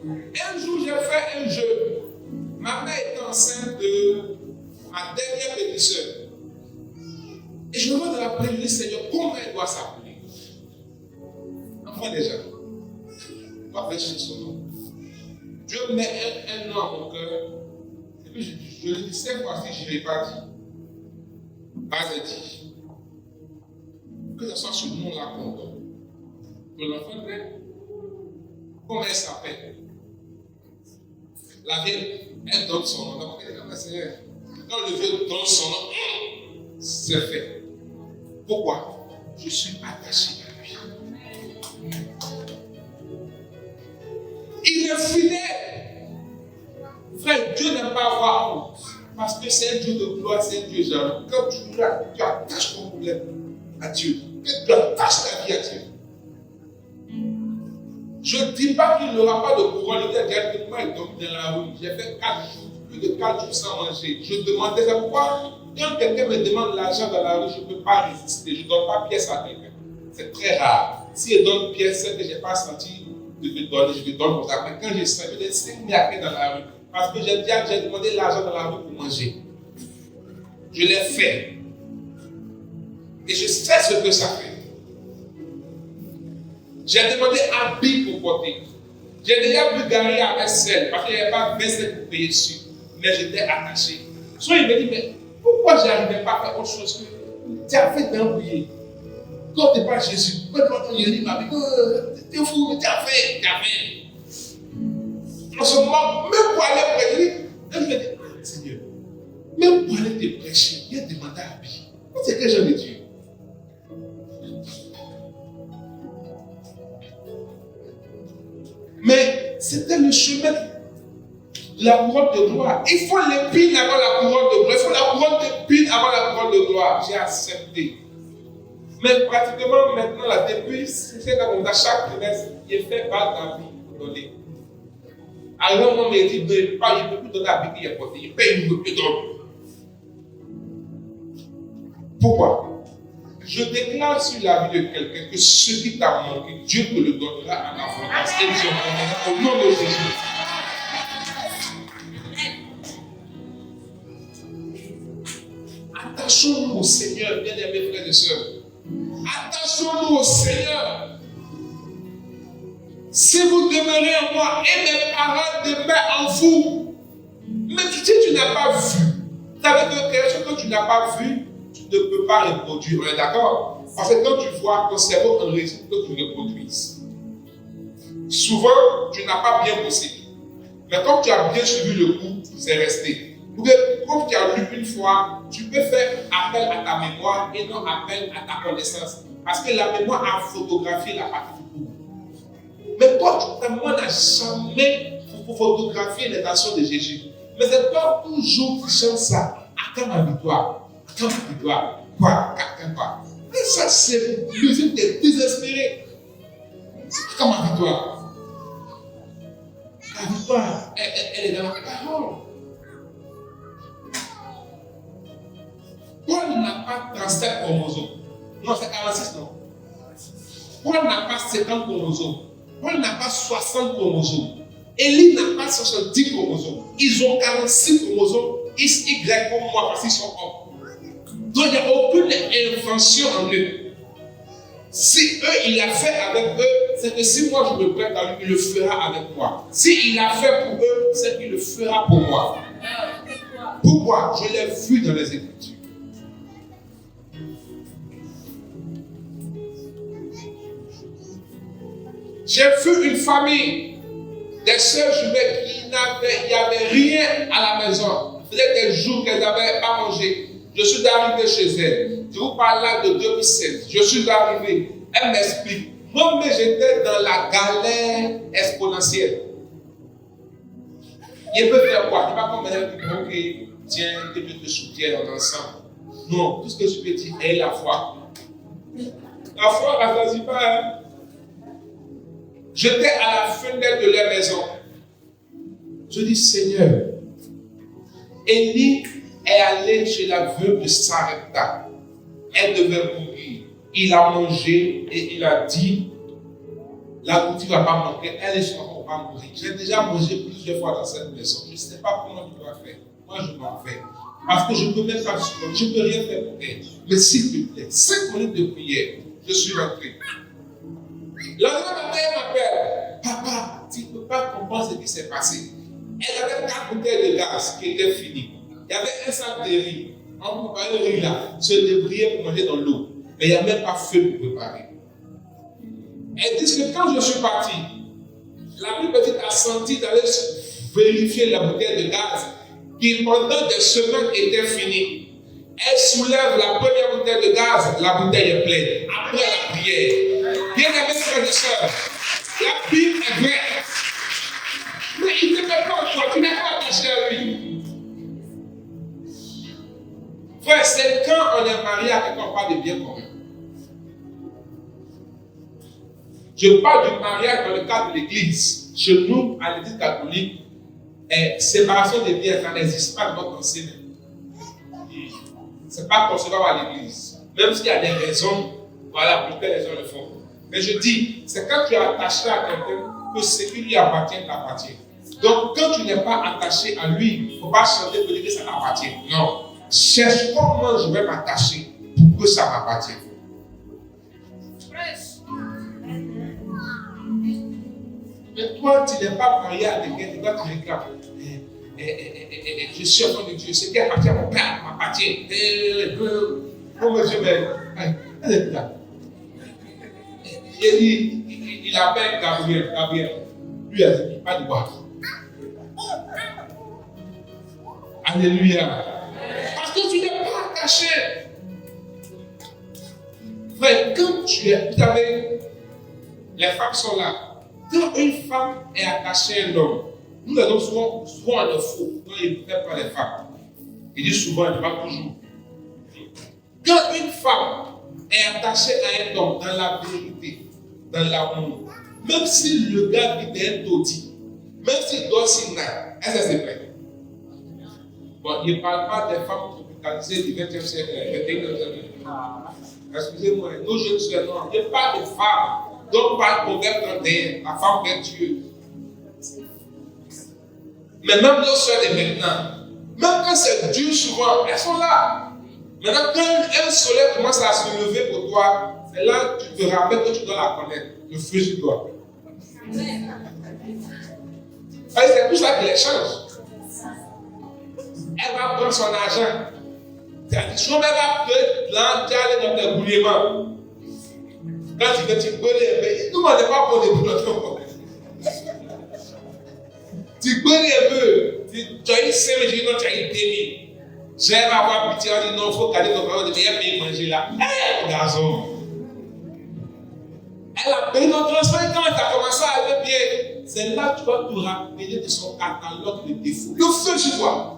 Un jour, j'ai fait un jeu. Ma mère était enceinte de ma dernière petite soeur. Et je me demande de la prière, je dis Seigneur, comment elle doit s'appeler? Enfin déjà, on va faire chez son nom. Dieu met un nom à mon cœur. Et puis je lui dis, cette fois-ci, je ne l'ai pas dit. Pas dit. Que ce soit ce nom-là qu'on donne. Pour l'enfant, comment elle s'appelle? La vieille, elle donne son nom. Donc, quand le vieux donne son nom, c'est fait. Pourquoi? Je suis attaché à lui. Il est fidèle. Frère, Dieu n'aime pas avoir honte. Parce que c'est un Dieu de gloire, c'est un Dieu jaloux. Quand tu attaches ton problème à Dieu, que tu attaches ta vie à Dieu. Je ne dis pas qu'il n'aura pas de couronne. Il dit directement, il tombe dans la rue. J'ai fait 4 jours, plus de 4 jours sans manger. Je demandais, c'est pourquoi quand quelqu'un me demande l'argent dans la rue, je ne peux pas résister. Je ne donne pas pièce à quelqu'un. C'est très rare. Si elle donne pièce, c'est que je n'ai pas senti de te donner, je te donne pour ça. Mais quand j'ai senti, je dis 5 000 dans la rue. Parce que j'ai demandé l'argent dans la rue pour manger. Je l'ai fait. Et je sais ce que ça fait. J'ai demandé un habit pour porter. J'ai déjà vu gagner avec celle, parce qu'il n'y avait pas 25 pour payer dessus. Mais j'étais attaché. Soit il me dit, mais pourquoi je n'arrivais pas à faire autre chose que tu as fait d'embrouiller? Quand tu n'es pas Jésus, pourquoi tu dit ma vie? Tu es fou, tu as fait. En ce moment, même pour aller prêcher, je me dis, Seigneur, même pour aller te prêcher, il y a demandé à habit. C'est que j'aime Dieu. Mais c'était le chemin de la couronne de gloire. Il faut l'épine avant la couronne de gloire. Il faut la couronne d'épine avant la couronne de gloire. J'ai accepté. Mais pratiquement maintenant, là, depuis, c'est comme ça, chaque trimestre, il fait pas d'habit pour donner. Alors, on me dit, il ne peut plus donner l'habit qu'il a porté. Il paye, il ne peut plus donner. Pourquoi? Je déclare sur la vie de quelqu'un que ce qui t'a manqué, Dieu te le donnera en abondance. Et Dieu m'en au nom de Jésus. Attachons-nous au Seigneur, bien-aimés frères et sœurs. Attachons-nous au Seigneur. Si vous demeurez en moi et mes paroles demeurent en vous, mais si tu n'as pas vu, ça veut dire que quelque chose que tu n'as pas vu, tu ne peux pas reproduire. On est d'accord? Parce que quand tu vois ton cerveau enregistre que tu reproduises. Souvent, tu n'as pas bien bossé. Mais quand tu as bien suivi le coup, c'est resté. Comme tu as lu une fois, tu peux faire appel à ta mémoire et non appel à ta connaissance. Parce que la mémoire a photographié la partie du coup. Mais toi, ta mémoire n'a jamais photographié les nations de Jésus. Mais c'est toi toujours qui chantes ça. Attends ma victoire. Attends ma victoire. Quoi? Quoi? Et ça, c'est l'usine de désespéré. Attends ma victoire. La victoire, elle est dans la parole. Paul n'a pas 37 chromosomes. Non, c'est 46, non. Paul n'a pas 50 chromosomes. Paul n'a pas 60 chromosomes. Élie n'a pas 70 chromosomes. Ils ont 46 chromosomes. X, Y comme moi, parce qu'ils sont hommes. Donc il n'y a aucune invention en eux. Si eux, il a fait avec eux, c'est que si moi je me prête à lui, il le fera avec moi. Si il a fait pour eux, c'est qu'il le fera pour moi. Pourquoi? Je l'ai vu dans les Écritures. J'ai vu une famille, des sœurs jumelles qui n'avaient rien à la maison. Il faisait des jours qu'elles n'avaient pas mangé. Je suis arrivé chez elles. Je vous parle là de 2007. Je suis arrivé. Elle m'explique. Moi-même, j'étais dans la galère exponentielle. Il peut faire quoi? Il ne va pas me dire, ok, tiens, je te soutiens, on est ensemble. Non, tout ce que je peux dire est la foi. La foi, elle ne choisit pas. Hein? J'étais à la fenêtre de leur maison. Je dis, Seigneur, Élie est allé chez la veuve de Sarepta. Elle devait mourir. Il a mangé et il a dit, la nourriture ne va pas manquer, elle et son enfant ne vont pas mourir. J'ai déjà mangé plusieurs fois dans cette maison. Je ne sais pas comment tu dois faire. Moi, je m'en fais. Parce que je ne peux même pas supporter. Je ne peux rien faire pour elle. Mais s'il te plaît, 5 minutes de prière, je suis rentré. La dame m'appelle. Papa, tu ne peux pas comprendre ce qui s'est passé. Elle avait 4 bouteilles de gaz qui étaient finies. Il y avait un sac de riz. On préparait le riz là, se débrouillait pour manger dans l'eau. Mais il n'y a même pas feu pour préparer. Elle dit que quand je suis parti, la plus petite a senti d'aller vérifier la bouteille de gaz qui pendant des semaines était finie. Elle soulève la première bouteille de gaz, la bouteille est pleine. Après la prière, bien aimé frères et sœurs, la Bible est vraie. Mais il ne te met pas toi, tu n'es pas attaché à lui. Frère, c'est quand on est marié avec on parle de bien commun. Je parle du mariage dans le cadre de l'église. Chez nous, à l'église catholique, séparation des biens, ça n'existe pas dans notre ancienne. Ce n'est pas concevable à l'église. Même s'il y a des raisons, voilà, pour lesquelles les gens le font. Mais je dis, c'est quand tu es attaché à quelqu'un que ce qui lui appartient t'appartient. Donc, quand tu n'es pas attaché à lui, il ne faut pas chanter pour dire que ça t'appartient. Non. Cherche comment je vais m'attacher pour que ça m'appartienne. Mais toi, tu n'es pas marié à quelqu'un, toi tu réclames. Je suis enfant de Dieu, ce qui appartient à mon père m'appartient. Oh monsieur, mais elle est là. Il appelle Gabriel. Lui, il a dit, pas de boire. Alléluia. Parce que tu n'es pas attaché. Frère, quand tu es, vous savez, les femmes sont là. Quand une femme est attachée à un homme, nous les hommes souvent on est faux quand ils ne prennent pas les femmes. Il dit souvent, il ne pas toujours. Quand une femme est attachée à un homme dans la vérité, dans l'amour, même si le gars vit d'un taudis, même s'il doit s'y naître, elle se plaît. Bon, il ne parle pas des femmes tropicalisées du 20e siècle, 21e siècle. Excusez-moi, nos jeunes soeurs, non, il n'y a pas de femmes. Donc, par le proverbe 31, la femme vertueuse. Mais même nos soeurs de maintenant, même quand c'est dur souvent, elles sont là. Maintenant, quand un soleil commence à se lever pour toi, c'est là que tu te rappelles que tu dois la connaître. Le feu sur toi. C'est tout ça qui les change. Elle va prendre son argent. Elle va peut-être dans tes bouillements. Quand tu veux, tu connais un peu. Nous, on n'est pas pour les boulotons. Tu connais un peu. Tu as eu 5 000, tu as eu 2 000. Je vais avoir pitié, on dit non, il faut garder ton parole de meilleur payer manger là. Hé, garçon. Elle a payé notre transfert quand elle a commencé à aller bien. C'est là que tu vas te rappeler de son catalogue de défauts. Le feu sur toi.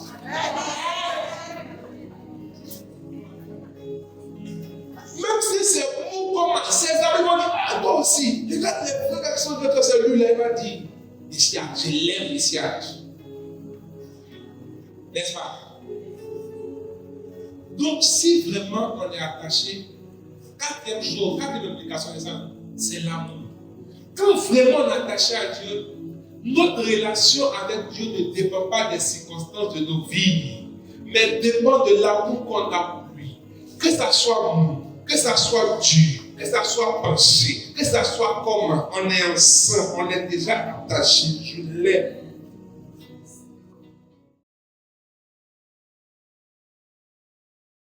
Même si c'est mou comme ses amis vont dire, ah, toi aussi, regarde les frères qui sont de ta cellule, là, il va dire, Messiage, je l'aime, Messiage. N'est-ce pas? Donc, si vraiment on est attaché, quatrième implication de ça, c'est l'amour. Quand vraiment on est attaché à Dieu, notre relation avec Dieu ne dépend pas des circonstances de nos vies, mais dépend de l'amour qu'on a pour lui. Que ça soit mou, que ça soit dur, que ça soit penché, que ça soit comment, on est ensemble, on est déjà attaché, je l'aime.